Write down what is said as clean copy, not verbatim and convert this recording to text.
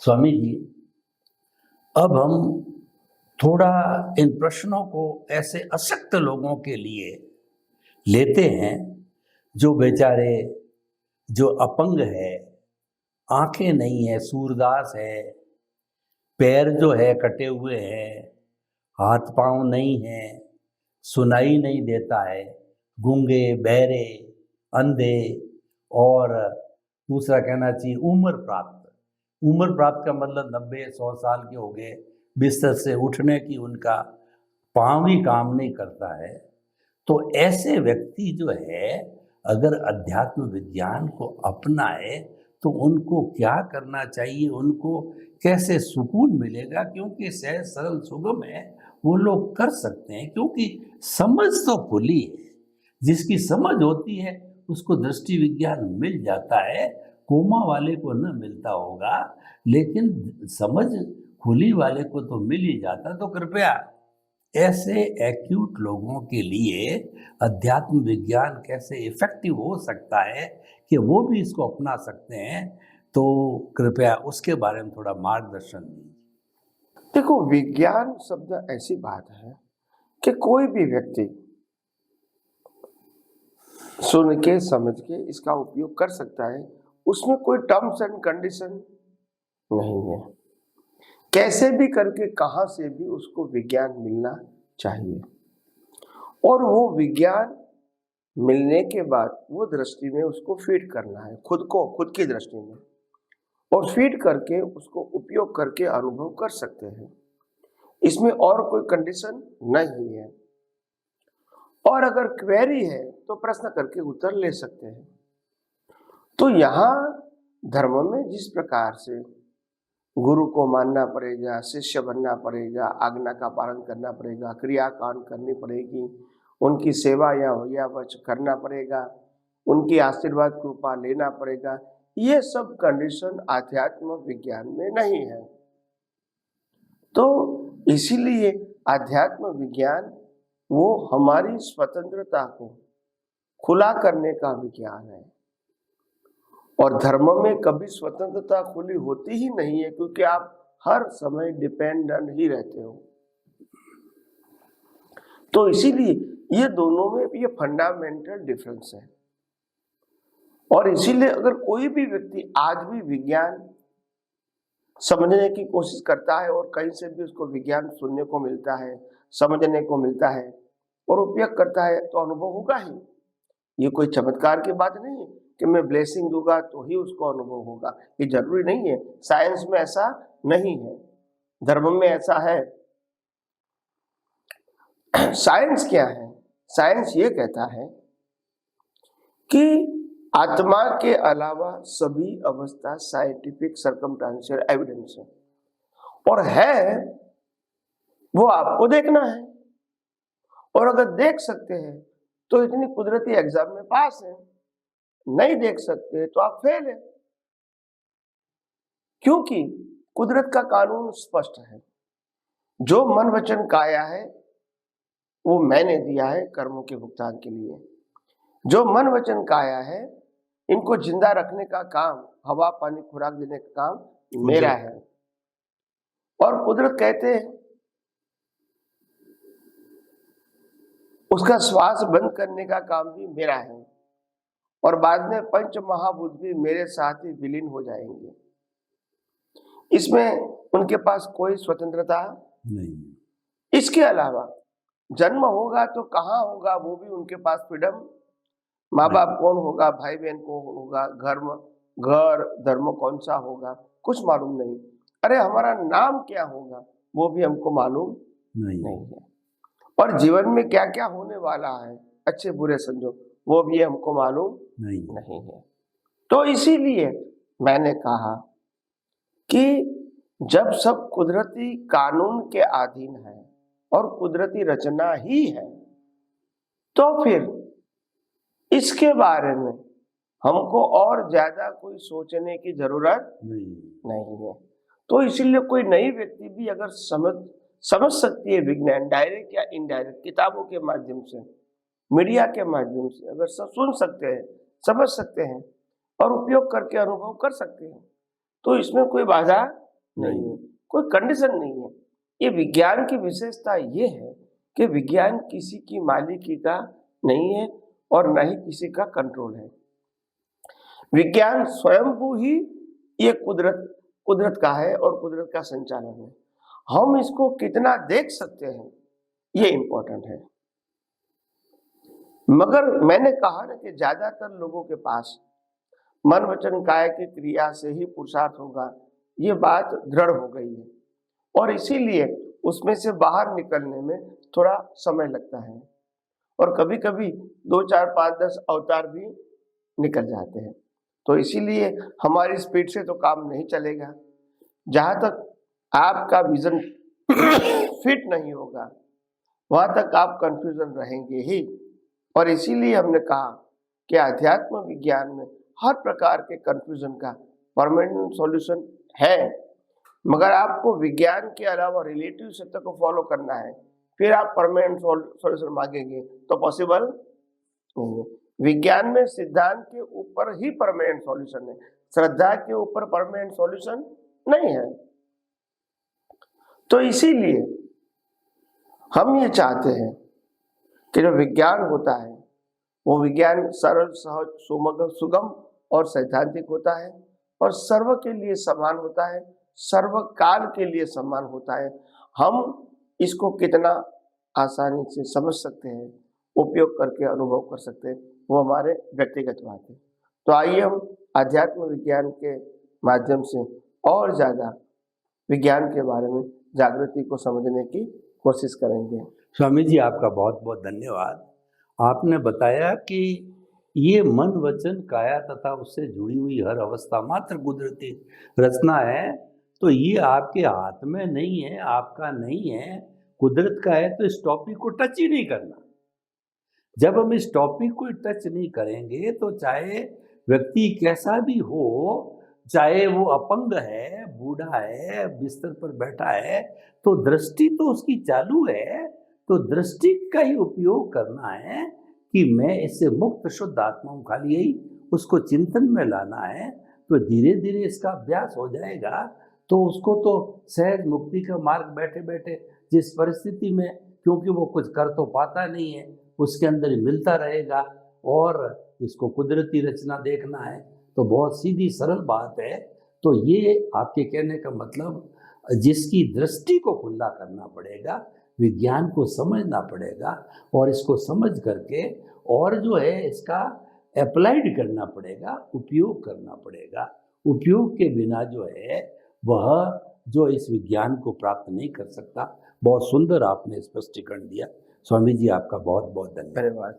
स्वामी जी, अब हम थोड़ा इन प्रश्नों को ऐसे अशक्त लोगों के लिए लेते हैं जो बेचारे, जो अपंग है, आंखें नहीं है, सूरदास है, पैर जो है कटे हुए हैं, हाथ पांव नहीं है, सुनाई नहीं देता है, गूंगे, बहरे, अंधे, और दूसरा कहना चाहिए उम्र प्राप्त का मतलब 90-100 साल के हो गए, बिस्तर से उठने की उनका पांव ही काम नहीं करता है। तो ऐसे व्यक्ति जो है, अगर अध्यात्म विज्ञान को अपनाए तो उनको क्या करना चाहिए, उनको कैसे सुकून मिलेगा? क्योंकि सहज सरल सुगम है, वो लोग कर सकते हैं, क्योंकि समझ तो खुली है। जिसकी समझ होती है उसको दृष्टि विज्ञान मिल जाता है, कोमा वाले को न मिलता होगा, लेकिन समझ खुली वाले को तो मिल ही जाता। तो कृपया ऐसे एक्यूट लोगों के लिए अध्यात्म विज्ञान कैसे इफेक्टिव हो सकता है कि वो भी इसको अपना सकते हैं, तो कृपया उसके बारे में थोड़ा मार्गदर्शन दीजिए। देखो, विज्ञान शब्द ऐसी बात है कि कोई भी व्यक्ति सुन के समझ के इसका उपयोग कर सकता है। उसमें कोई टर्म्स एंड कंडीशन नहीं है। कैसे भी करके कहां से भी उसको विज्ञान मिलना चाहिए, और वो विज्ञान मिलने के बाद वो दृष्टि में उसको फीड करना है, खुद की दृष्टि में, और फीड करके उसको उपयोग करके अनुभव कर सकते हैं। इसमें और कोई कंडीशन नहीं है। और अगर क्वेरी है तो प्रश्न करके उत्तर ले सकते हैं। तो यहाँ धर्म में जिस प्रकार से गुरु को मानना पड़ेगा, शिष्य बनना पड़ेगा, आज्ञा का पालन करना पड़ेगा, क्रियाकांड करनी पड़ेगी, उनकी सेवा या वच करना पड़ेगा, उनकी आशीर्वाद कृपा लेना पड़ेगा, ये सब कंडीशन आध्यात्म विज्ञान में नहीं है। तो इसीलिए आध्यात्म विज्ञान वो हमारी स्वतंत्रता को खुला करने का विज्ञान है। और धर्म में कभी स्वतंत्रता खुली होती ही नहीं है, क्योंकि आप हर समय डिपेंडेंट ही रहते हो। तो इसीलिए ये दोनों में ये फंडामेंटल डिफरेंस है। और इसीलिए अगर कोई भी व्यक्ति आज भी विज्ञान समझने की कोशिश करता है, और कहीं से भी उसको विज्ञान सुनने को मिलता है, समझने को मिलता है और उपयोग करता है, तो अनुभव होगा ही। ये कोई चमत्कार की बात नहीं है कि मैं ब्लेसिंग दूंगा तो ही उसको अनुभव होगा, ये जरूरी नहीं है। साइंस में ऐसा नहीं है, धर्म में ऐसा है। साइंस क्या है? साइंस ये कहता है कि आत्मा के अलावा सभी अवस्था साइंटिफिक सर्कमस्टेंशियल एविडेंस है, और है वो आपको देखना है। और अगर देख सकते हैं तो इतनी कुदरती एग्जाम में पास है, नहीं देख सकते तो आप फेल है। क्योंकि कुदरत का कानून स्पष्ट है, जो मन वचन काया है वो मैंने दिया है कर्मों के भुगतान के लिए। जो मन वचन काया है, इनको जिंदा रखने का काम, हवा पानी खुराक देने का काम मेरा है। और कुदरत कहते हैं उसका श्वास बंद करने का काम भी मेरा है, और बाद में पंच महाभूत भी मेरे साथ ही विलीन हो जाएंगे। इसमें उनके पास कोई स्वतंत्रता नहीं। इसके अलावा जन्म होगा तो कहाँ होगा वो भी उनके पास फ्रीडम, माँ बाप कौन होगा, भाई बहन कौन होगा, घर धर्म कौन सा होगा, कुछ मालूम नहीं। अरे हमारा नाम क्या होगा वो भी हमको मालूम नहीं है। और जीवन में क्या क्या होने वाला है, अच्छे बुरे संजोग, वो भी हमको मालूम नहीं है। तो इसीलिए मैंने कहा कि जब सब कुदरती कानून के अधीन है और कुदरती रचना ही है, तो फिर इसके बारे में हमको और ज्यादा कोई सोचने की जरूरत नहीं है। तो इसीलिए कोई नई व्यक्ति भी अगर समझ सकती है विज्ञान, डायरेक्ट या इनडायरेक्ट, किताबों के माध्यम से, मीडिया के माध्यम से अगर सब सुन सकते हैं, समझ सकते हैं और उपयोग करके अनुभव कर सकते हैं, तो इसमें कोई बाधा नहीं है, कोई कंडीशन नहीं है। ये विज्ञान की विशेषता ये है कि विज्ञान किसी की मालिकी का नहीं है और न ही किसी का कंट्रोल है। विज्ञान स्वयंभू ही ये कुदरत का है और कुदरत का संचालन है। हम इसको कितना देख सकते हैं ये इम्पोर्टेंट है। मगर मैंने कहा ना कि ज्यादातर लोगों के पास मन वचन काया की क्रिया से ही पुरुषार्थ होगा, ये बात दृढ़ हो गई है और इसीलिए उसमें से बाहर निकलने में थोड़ा समय लगता है और कभी कभी 2, 4, 5, 10 अवतार भी निकल जाते हैं। तो इसीलिए हमारी स्पीड से तो काम नहीं चलेगा। जहाँ तक आपका विजन फिट नहीं होगा वहाँ तक आप कंफ्यूजन रहेंगे ही। और इसीलिए हमने कहा कि अध्यात्म विज्ञान में हर प्रकार के कंफ्यूजन का परमानेंट सॉल्यूशन है, मगर आपको विज्ञान के अलावा रिलेटिव सत्य को फॉलो करना है, फिर आप परमानेंट सॉल्यूशन मांगेंगे तो पॉसिबल नहीं है। विज्ञान में सिद्धांत के ऊपर ही परमानेंट सॉल्यूशन है, श्रद्धा के ऊपर परमानेंट सॉल्यूशन नहीं है। तो इसीलिए हम ये चाहते हैं कि जो विज्ञान होता है वो विज्ञान सरल, सहज, सुगम और सैद्धांतिक होता है और सर्व के लिए समान होता है, सर्वकाल के लिए समान होता है। हम इसको कितना आसानी से समझ सकते हैं, उपयोग करके अनुभव कर सकते हैं, वो हमारे व्यक्तिगत बात है। तो आइए हम अध्यात्म विज्ञान के माध्यम से और ज़्यादा विज्ञान के बारे में जागृति को समझने की कोशिश करेंगे। स्वामी जी, आपका बहुत बहुत धन्यवाद। आपने बताया कि ये मन वचन काया तथा उससे जुड़ी हुई हर अवस्था मात्र कुदरती रचना है, तो ये आपके हाथ में नहीं है, आपका नहीं है, कुदरत का है। तो इस टॉपिक को टच ही नहीं करना। जब हम इस टॉपिक को टच नहीं करेंगे तो चाहे व्यक्ति कैसा भी हो, चाहे वो अपंग है, बूढ़ा है, बिस्तर पर बैठा है, तो दृष्टि तो उसकी चालू है। तो दृष्टि का ही उपयोग करना है कि मैं इससे मुक्त शुद्ध आत्मा हूँ, खाली यही उसको चिंतन में लाना है। तो धीरे धीरे इसका अभ्यास हो जाएगा तो उसको तो सहज मुक्ति का मार्ग बैठे बैठे जिस परिस्थिति में, क्योंकि वो कुछ कर तो पाता नहीं है, उसके अंदर ही मिलता रहेगा। और इसको कुदरती रचना देखना है तो बहुत सीधी सरल बात है। तो ये आपके कहने का मतलब, जिसकी दृष्टि को खुला करना पड़ेगा, विज्ञान को समझना पड़ेगा और इसको समझ करके और जो है इसका अप्लाइड करना पड़ेगा, उपयोग करना पड़ेगा। उपयोग के बिना जो है वह जो इस विज्ञान को प्राप्त नहीं कर सकता। बहुत सुंदर आपने स्पष्टीकरण दिया। स्वामी जी, आपका बहुत बहुत धन्यवाद।